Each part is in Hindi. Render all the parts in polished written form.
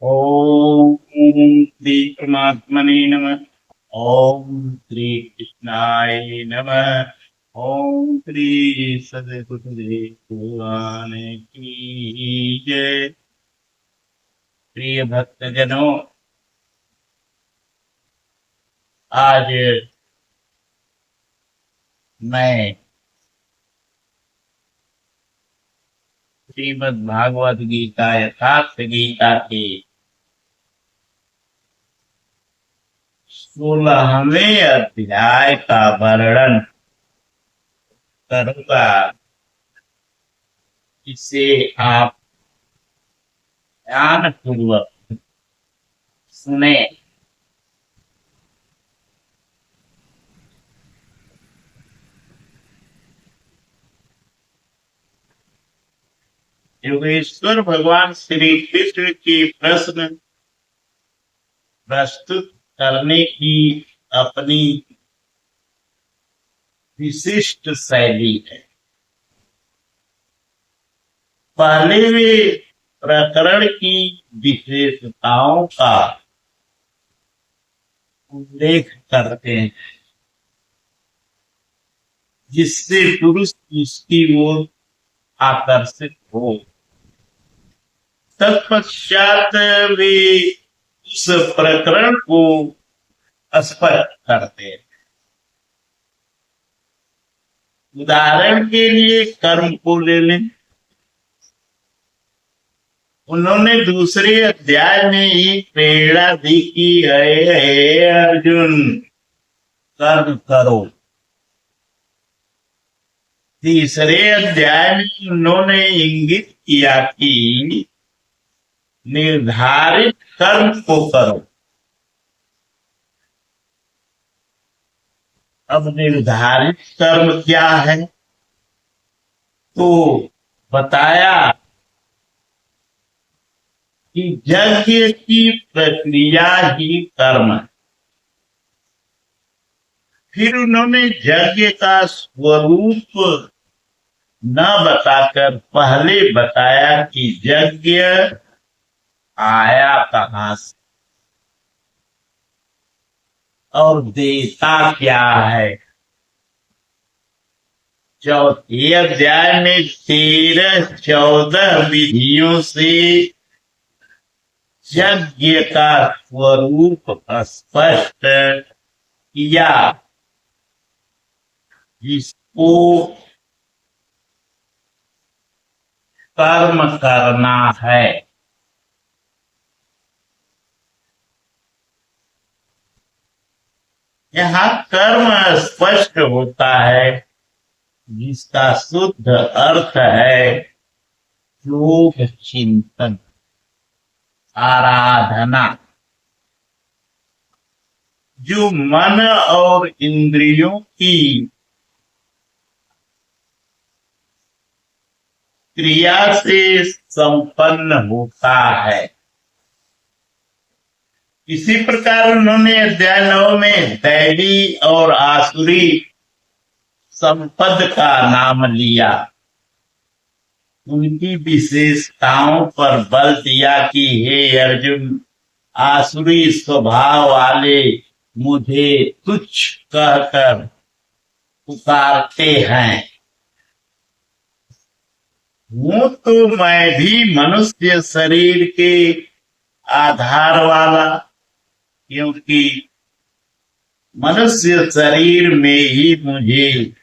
ओम श्री परमात्मने नमः। ओम श्री कृष्णाय नमः। ओम श्री सदगुरुदेव भगवान की जय। प्रिय भक्तजनों, आज मैं श्रीमद् भागवत गीता यथार्थ गीता के 16वें अध्याय का वर्णन करूंगा। इसे आप ध्यान पूर्वक सुने। योगेश्वर भगवान श्री कृष्ण के प्रश्न प्रस्तुत करने की अपनी विशिष्ट शैली है। पहले वे प्रकरण की विशेषताओं का उल्लेख करते हैं, जिससे पुरुष उसकी ओर आकर्षित हो। तत्पश्चात वे उस प्रकरण को स्पष्ट करते हैं। उदाहरण के लिए कर्म को ले लें। उन्होंने दूसरे अध्याय में ही प्रेरणा दी कि हे अर्जुन, कर्म करो। तीसरे अध्याय में उन्होंने इंगित किया कि निर्धारित कर्म को करो। अब निर्धारित कर्म क्या है, तो बताया कि यज्ञ की प्रक्रिया ही कर्म है। फिर उन्होंने यज्ञ का स्वरूप न बताकर पहले बताया कि यज्ञ आया कहां से और देता क्या है। चौथे अध्याय में 13-14 विधियों से यज्ञ का स्वरूप स्पष्ट किया, जिसको कर्म करना है। यहाँ कर्म स्पष्ट होता है, जिसका शुद्ध अर्थ है योग चिंतन, आराधना, जो मन और इंद्रियों की क्रिया से संपन्न होता है। इसी प्रकार उन्होंने अध्याय 9 में दैवी और आसुरी संपद का नाम लिया। उनकी विशेषताओं पर बल दिया कि हे अर्जुन, आसुरी स्वभाव वाले मुझे तुच्छ कहकर पुकारते हैं। हूं तो मैं भी मनुष्य शरीर के आधार वाला, क्योंकि मनुष्य शरीर में ही मुझे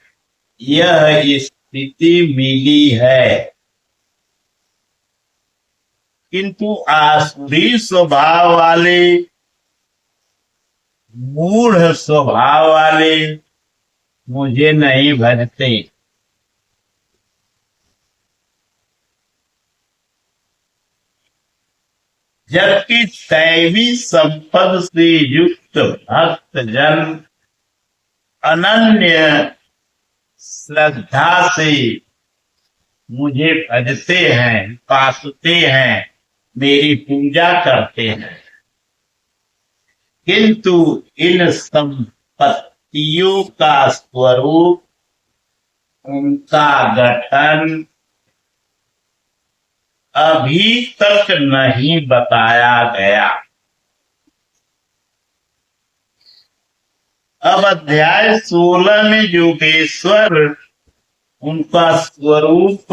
यह स्थिति मिली है। किंतु आसुरी स्वभाव वाले, मूढ़ स्वभाव वाले मुझे नहीं भजते। जबकि दैवी संपद से युक्त भक्त जन अनन्य श्रद्धा से मुझे भजते हैं, उपासते हैं, मेरी पूजा करते हैं। किंतु इन संपत्तियों का स्वरूप, उनका गठन, अभी तक नहीं बताया गया। अब अध्याय 16 में योगेश्वर उनका स्वरूप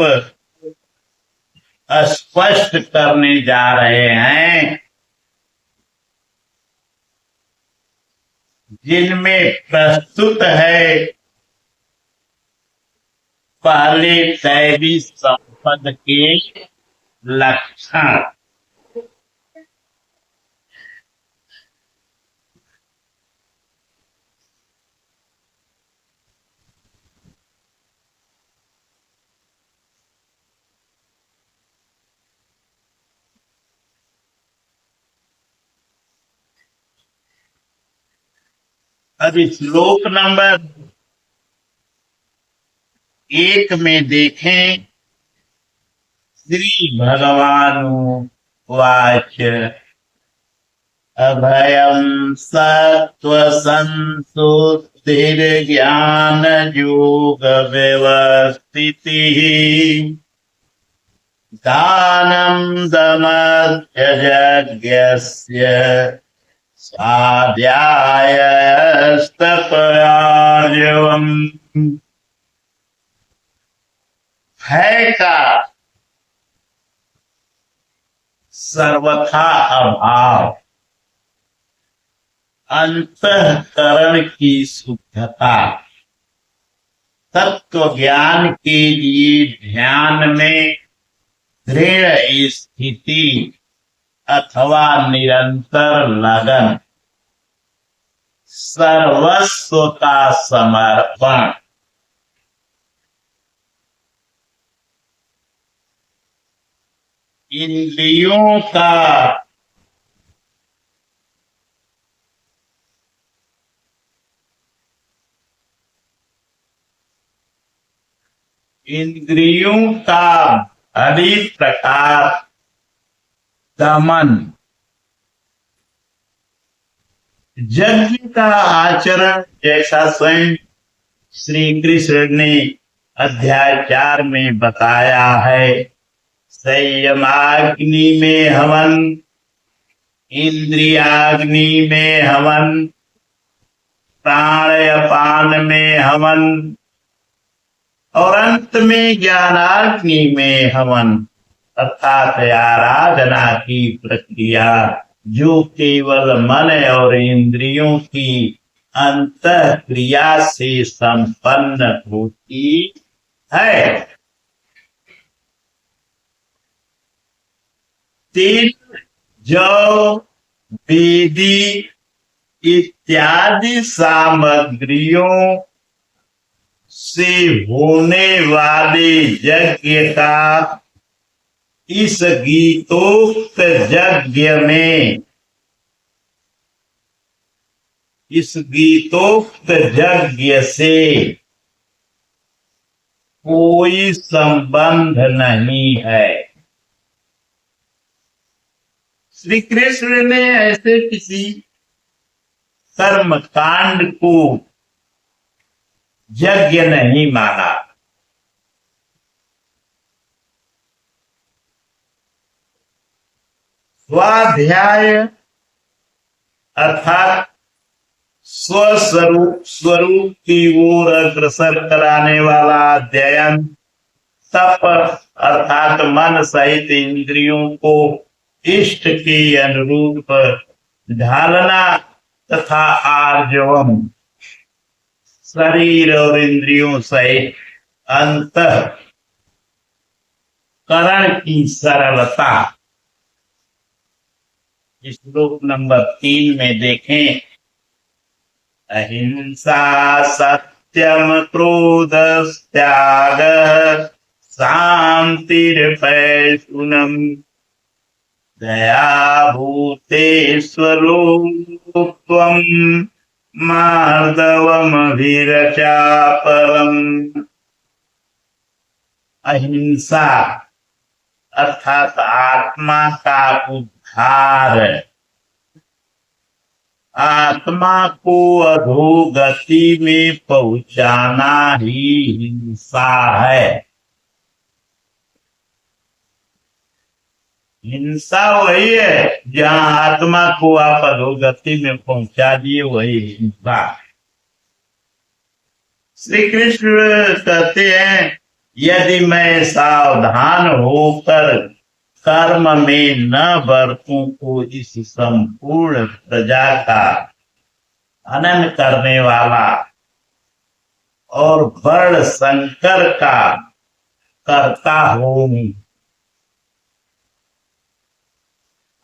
स्पष्ट करने जा रहे हैं, जिनमें प्रस्तुत है पहले दैवी संपद के लक्षण। अब श्लोक नंबर 1 में देखें, श्री भगवानुवाच अभयं सत्त्वसंशुद्धिर्ज्ञानयोगव्यवस्थितिः दानं दमश्च स्वाध्यायस्तपयार्जवम्। भय का सर्वथा अभाव, अंतःकरण की शुद्धता, तत्व ज्ञान के लिए ध्यान में दृढ़ स्थिति अथवा निरंतर लगन, सर्वस्व का समर्पण, इंद्रियों का भली प्रकार दमन, यज्ञ का आचरण, जैसा स्वयं श्री कृष्ण ने अध्याय 4 में बताया है। संयमाग्नि में हवन, इंद्रियाग्नि में हवन, प्राणायाम में हवन और अंत में ज्ञानाग्नि में हवन, अर्थात आराधना की प्रक्रिया जो केवल मन और इंद्रियों की अंतः क्रिया से संपन्न होती है। 3 जौ, वेदी इत्यादि सामग्रियों से होने वाले यज्ञ का इस गीतोक्त यज्ञ से कोई संबंध नहीं है। श्री कृष्ण ने ऐसे किसी कर्म कांड को यज्ञ नहीं माना। स्वाध्याय अर्थात स्वरूप की ओर अग्रसर कराने वाला अध्ययन, तप अर्थात मन सहित इंद्रियों को इष्ट के अनुरूप ढालना तथा आर्जवम शरीर और इंद्रियों सहित अंतःकरण की सरलता। श्लोक नंबर 3 में देखें, अहिंसा सत्यम क्रोध त्याग शांतिर्पैशुनम दया भूतेष्वलोक्त्वं मार्दवमभिरचापलम्। अहिंसा अर्थात आत्मा का उद्धार, आत्मा को अधोगति में पहुंचाना ही हिंसा है। हिंसा वही है जहाँ आत्मा को आप अधोगति में पहुंचा दिए, वही हिंसा। श्री कृष्ण कहते हैं, यदि मैं सावधान होकर कर्म में न बरतूं तो इस संपूर्ण प्रजा का हनन करने वाला और वर्ण संकर का कर्ता हूं।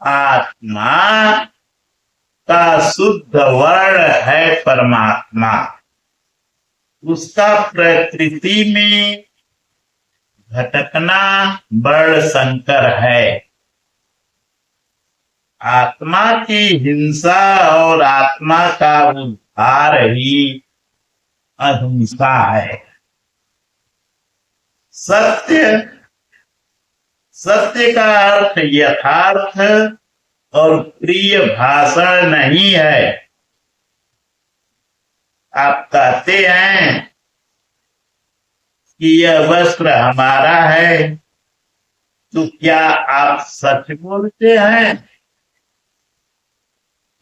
आत्मा का शुद्ध वर्ण है परमात्मा, उसका प्रकृति में भटकना वर्ण संकर है। आत्मा की हिंसा और आत्मा का उद्धार ही अहिंसा है। सत्य का अर्थ यथार्थ और प्रिय भाषण नहीं है। आप कहते हैं कि यह वस्त्र हमारा है, तो क्या आप सच बोलते हैं?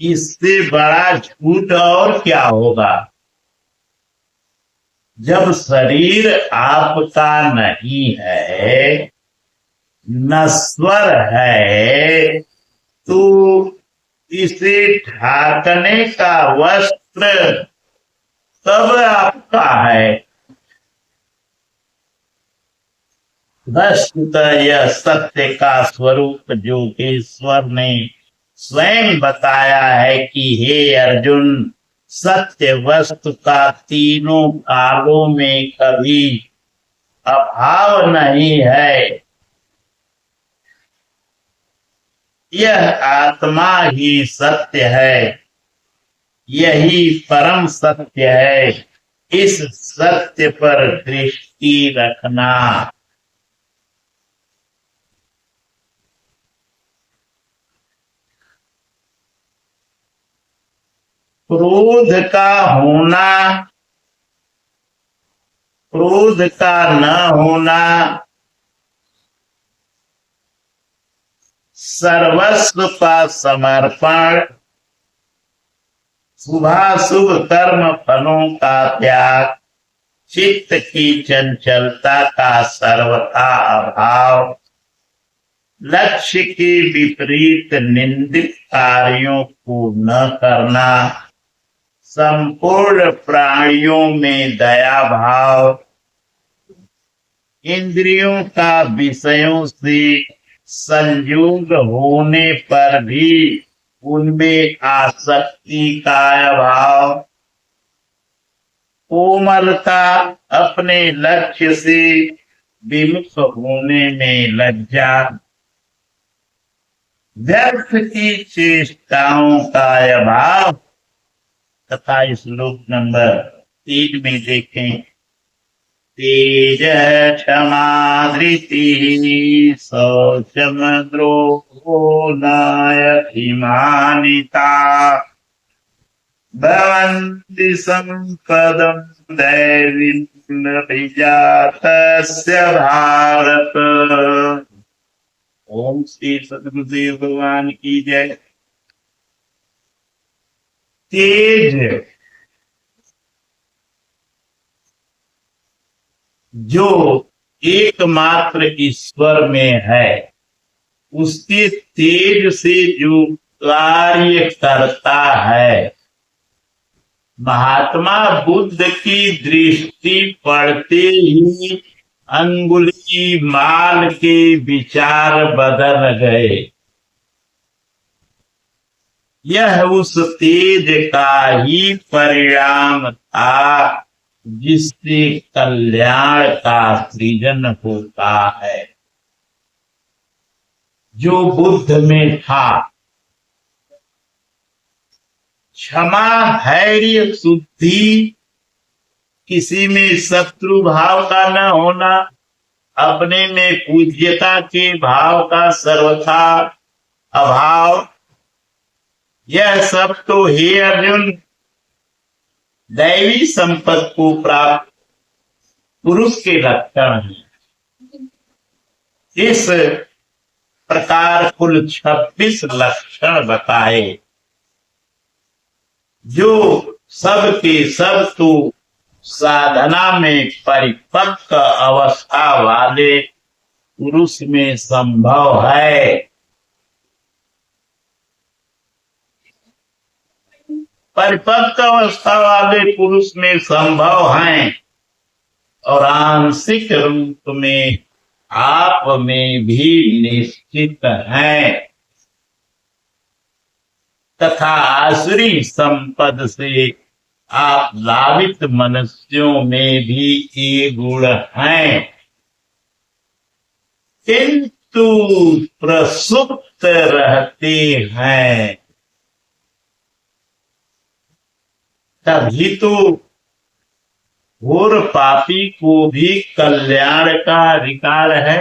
इससे बड़ा झूठ और क्या होगा? जब शरीर आपका नहीं है, नश्वर है, तो इसे ढाकने का वस्त्र तब आपका है। वस्तुतः यह सत्य का स्वरूप योगेश्वर ने स्वयं बताया है कि हे अर्जुन, सत्य वस्तु का तीनों कालों में कभी अभाव नहीं है। यह आत्मा ही सत्य है, यही परम सत्य है। इस सत्य पर दृष्टि रखना। क्रोध का होना, क्रोध का न होना, सर्वस्व का समर्पण, शुभाशुभ कर्म फलों का त्याग, चित्त की चंचलता का सर्वथा अभाव, लक्ष्य के विपरीत निंदित कार्यों को न करना, संपूर्ण प्राणियों में दया भाव, इंद्रियों का विषयों से संयोग होने पर भी उनमें आसक्ति का अभाव, कोमलता, अपने लक्ष्य से विमुख होने में लज्जा, व्यर्थ की चेष्टाओं का अभाव तथा श्लोक नंबर 3 में देखें, तेज क्षमा धृति शौचम द्रोहो नायतिमानिता भवन्ति संपदं दैवीमभिजातस्य भारत। ओम श्री सद्गुरुदेव भगवान की जय। तेज जो एकमात्र ईश्वर में है, उसके तेज से जो कार्य करता है, महात्मा बुद्ध की दृष्टि पड़ते ही अंगुली माल के विचार बदल गए। यह उस तेज का ही परिणाम था जिससे कल्याण का सृजन होता है, जो बुद्ध में था। क्षमा, धैर्य, शुद्धि, किसी में शत्रु भाव का न होना, अपने में पूज्यता के भाव का सर्वथा अभाव, यह सब तो हे अर्जुन दैवी संपत्ति को प्राप्त पुरुष के लक्षण हैं। इस प्रकार कुल 26 लक्षण बताए, जो सब के सब तो साधना में परिपक्व अवस्था वाले पुरुष में संभव है। परिपक्व अवस्था वाले पुरुष में संभव हैं और आंशिक रूप में आप में भी निश्चित है, तथा आसुरी संपद से आप लाभित मनुष्यों में भी ये गुण हैं, किंतु प्रसुप्त रहते हैं। तभी तो घोर पापी को भी कल्याण का अधिकार है।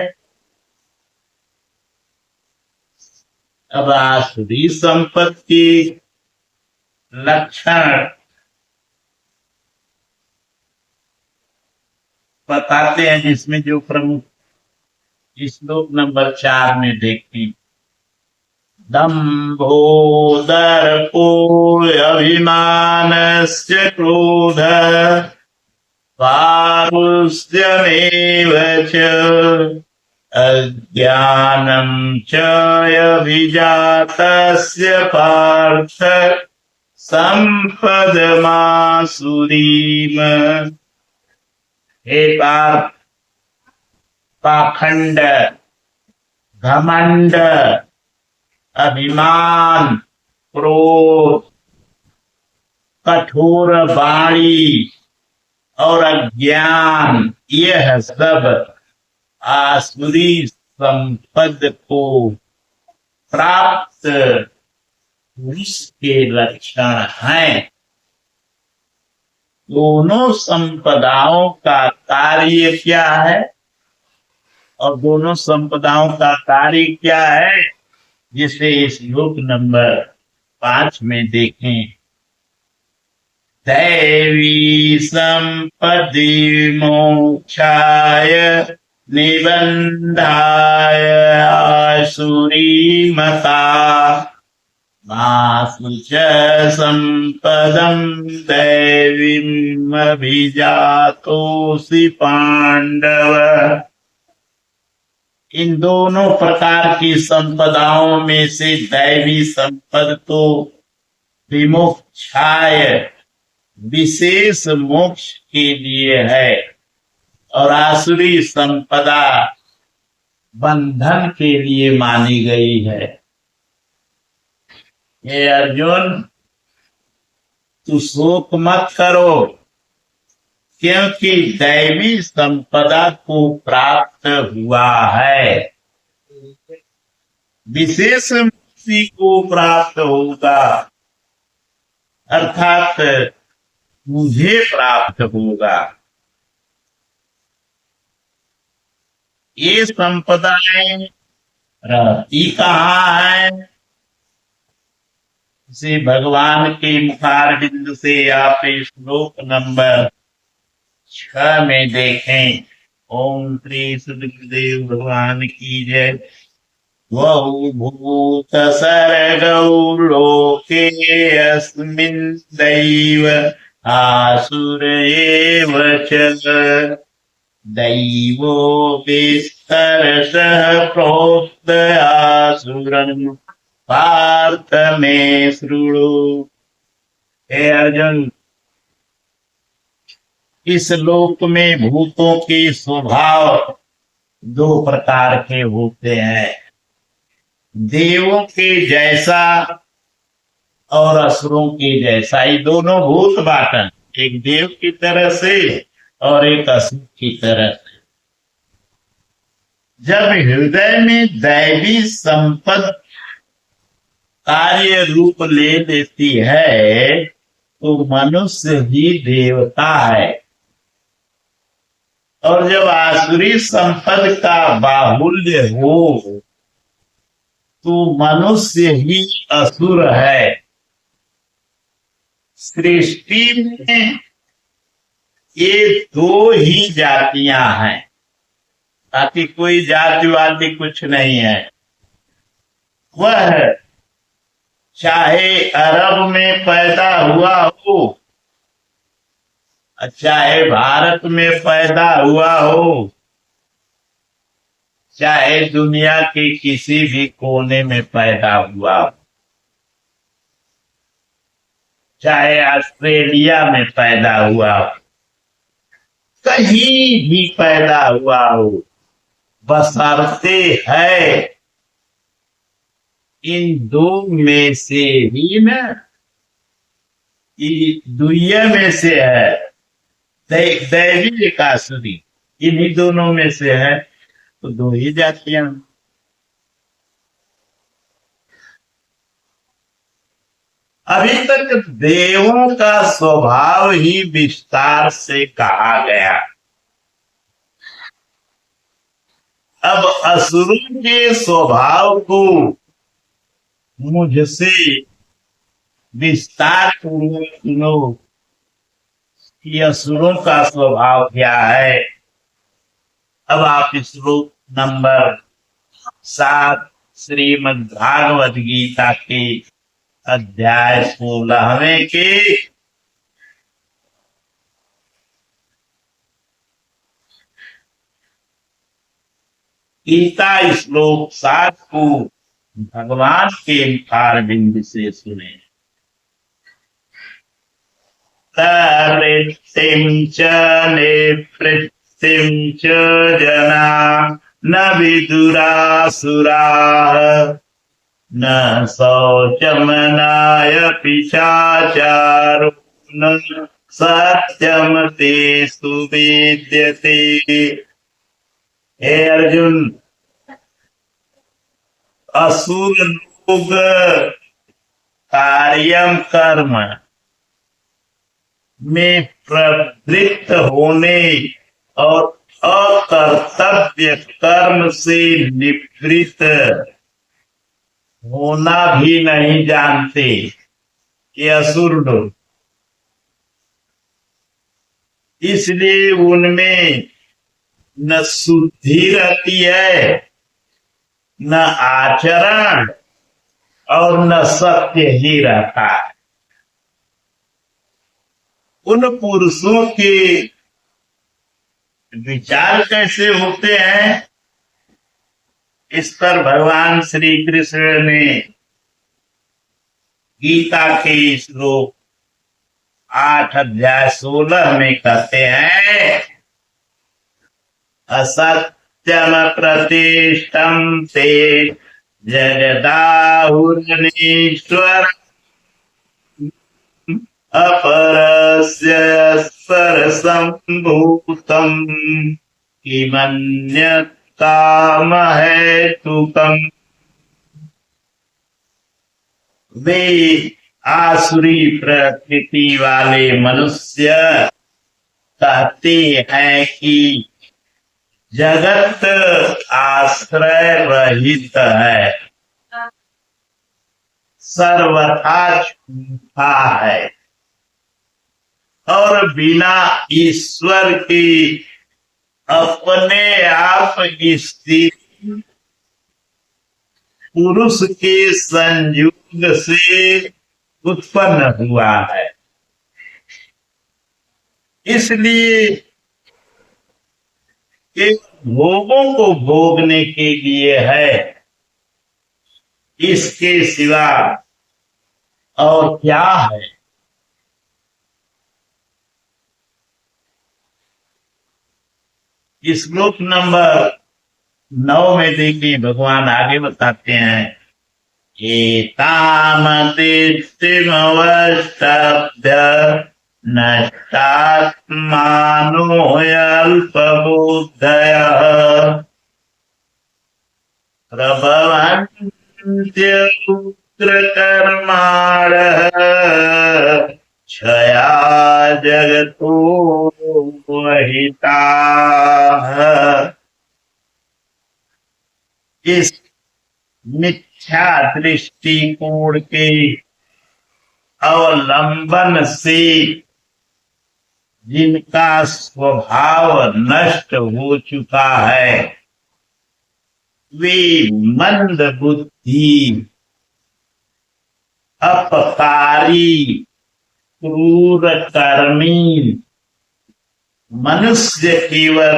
अब आसुरी संपत्ति लक्षण बताते हैं, जिसमें जो प्रमुख श्लोक नंबर 4 में देखते, दम्भो दर्पो अभिमानस्य क्रोध पारुष्यमेव च अज्ञानं च अभिजातस्य पार्थ संपदमासुरीम। हे पार्थ, पाखंड, घमंड, अभिमान, क्रोध, कठोर वाणी और अज्ञान, यह सब आसुरी संपद को प्राप्त पुरुष के लक्षण हैं। दोनों संपदाओं का कार्य क्या है और दोनों संपदाओं का कार्य क्या है, जिसे इस श्लोक नंबर 5 में देखें। दैवी संपत्ति मोक्षाय निबंधाय आसुरी मता मासु च संपदं दैवीम् अभिजातोऽसि पांडव। इन दोनों प्रकार की संपदाओं में से दैवी संपद तो विमोक्षाय विशेष मोक्ष के लिए है और आसुरी संपदा बंधन के लिए मानी गई है। हे अर्जुन, तू शोक मत करो, क्योंकि दैवी संपदा को प्राप्त हुआ है, विशेष मुक्ति को प्राप्त होगा, अर्थात मुझे प्राप्त होगा। ये संपदाएं रहती कहाँ है, इसे भगवान के मुखारविंद से आप श्लोक नंबर 6 में देखें। ओम श्री सुखदेव भगवान की जय। द्वौ भूत सर्गौ लोके अस्मिन् दैव आसुर एव च दैवो विस्तरशः प्रोक्त आसुरं पार्थ मे शृणु। हे अर्जुन, इस लोक में भूतों के स्वभाव 2 प्रकार के होते हैं, देवों के जैसा और असुरों के जैसा। ये दोनों भूत बाटन, एक देव की तरह से और एक असुर की तरह से। जब हृदय में दैवी संपद कार्य रूप ले लेती है तो मनुष्य ही देवता है, और जब आसुरी संपद का बाहुल्य हो तो मनुष्य ही असुर है। सृष्टि में ये 2 ही जातियां हैं, बाकी कोई जातिवादी कुछ नहीं है। वह चाहे अरब में पैदा हुआ हो, चाहे भारत में पैदा हुआ हो, चाहे दुनिया के किसी भी कोने में पैदा हुआ हो, चाहे ऑस्ट्रेलिया में पैदा हुआ हो, कहीं भी पैदा हुआ हो, बशर्ते है इन दो में से ही ना, दुनिया में से है, दैवी एकासुरी, इन्हीं दोनों में से है, तो दो ही जातियां। अभी तक देवों का स्वभाव ही विस्तार से कहा गया। अब असुरों के स्वभाव को मुझसे विस्तार पूर्वक सुनो कि असुरों का स्वभाव क्या है। अब आप श्लोक नंबर 7 श्रीमद् भागवत गीता के अध्याय 16वें के गीता श्लोक 7 को भगवान के मुखारबिंद से सुने। तवृत्तिं च निवृत्तिं च जना न विदुरासुराः न शौचमनायपि चाचारो न सत्यम तेषु विद्यते। हे अर्जुन, असुर लोग कार्यम कर्म में प्रवृत्त होने और अकर्तव्य कर्म से निवृत्त होना भी नहीं जानते। ये असुर लोग, इसलिए उनमें न शुद्धि रहती है, न आचरण और न सत्य ही रहता है। उन पुरुषों के विचार कैसे होते हैं, इस पर भगवान श्री कृष्ण ने गीता के श्लोक 8 अध्याय 16 में कहते हैं, असत्यम प्रतिष्ठम ते जगदाहुरनीश्वर अपरस्य परसंभूतम किमन्यत्कामहेतुकम्। वे आसुरी प्रकृति वाले मनुष्य कहते हैं कि जगत आश्रय रहित है, सर्वथा झूठा है और बिना ईश्वर के अपने आप स्थिर पुरुष के संयोग से उत्पन्न हुआ है। इसलिए भोगों को भोगने के लिए है, इसके सिवा और क्या है। श्लोक नंबर 9 में देखिए, भगवान आगे बताते हैं, एतामदिष्टिमवष्टभ्य नष्टात्मानोऽल्पबुद्धयः प्रभवन्त्युग्रकर्माणः क्षया जगतो वहिताः। इस मिथ्या दृष्टिकोण के अवलंबन से जिनका स्वभाव नष्ट हो चुका है, वे मंद बुद्धि, अपकारी, क्रूर कर्मी मनुष्य केवल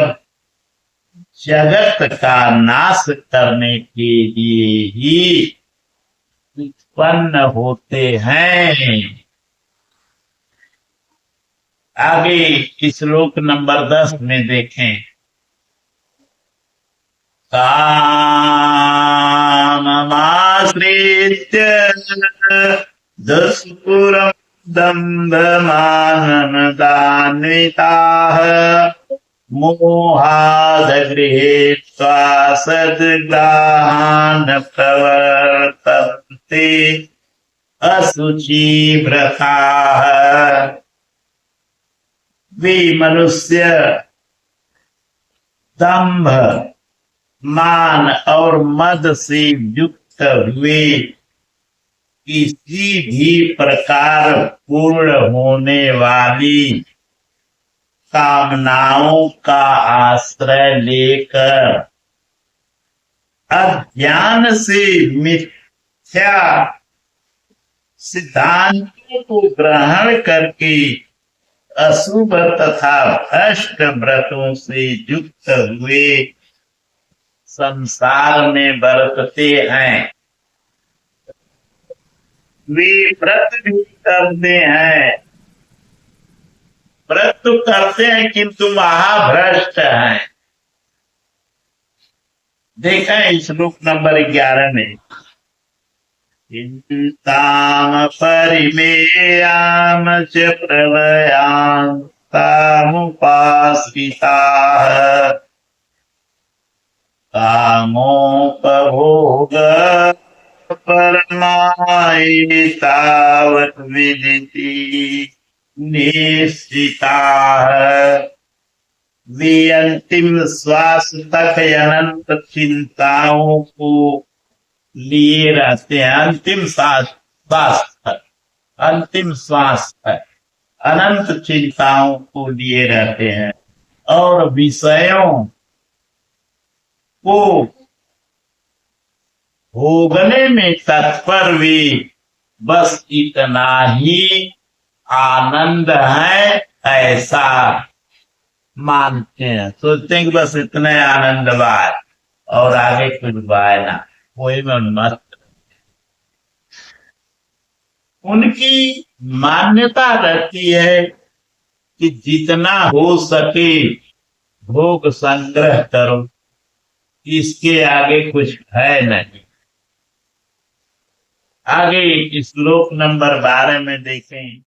जगत का नाश करने के लिए ही उत्पन्न होते हैं। आगे श्लोक नंबर 10 में देखें। काममाश्रित्य दुष्पुरं दम्भमानमदान्विताः मोहाद् गृहीत्वा सद्ग्राहान् प्रवर्तन्ते अशुचिव्रताः। वे मनुष्य दंभ, मान और मद से युक्त हुए किसी भी प्रकार पूर्ण होने वाली कामनाओं का आश्रय लेकर अज्ञान से मिथ्या सिद्धांतों को ग्रहण करके अशुभ तथा भ्रष्ट व्रतों से युक्त हुए संसार में बरतते हैं। वे व्रत भी करते हैं, व्रत तो करते हैं किंतु महाभ्रष्ट हैं। देखा है श्लोक नंबर 11 में, चिंताम परिमेयाम च प्रलयांतामुपाश्रिताः कामोपभोग परमायितावत् विदिति निश्चिताः। वे अंतिम श्वास तक अनंत चिंताओं को लिए रहते हैं। अंतिम श्वास है अनंत चिंताओं को लिए रहते हैं और विषयों को भोगने में तत्पर वे बस इतना ही आनंद है ऐसा मानते हैं। सोचते हैं कि बस इतने आनंद बार और आगे कुछ बाय ना, कोई में मस्त। उनकी मान्यता रहती है कि जितना हो सके भोग संग्रह करो, इसके आगे कुछ है नहीं। आगे श्लोक नंबर 12 में देखें।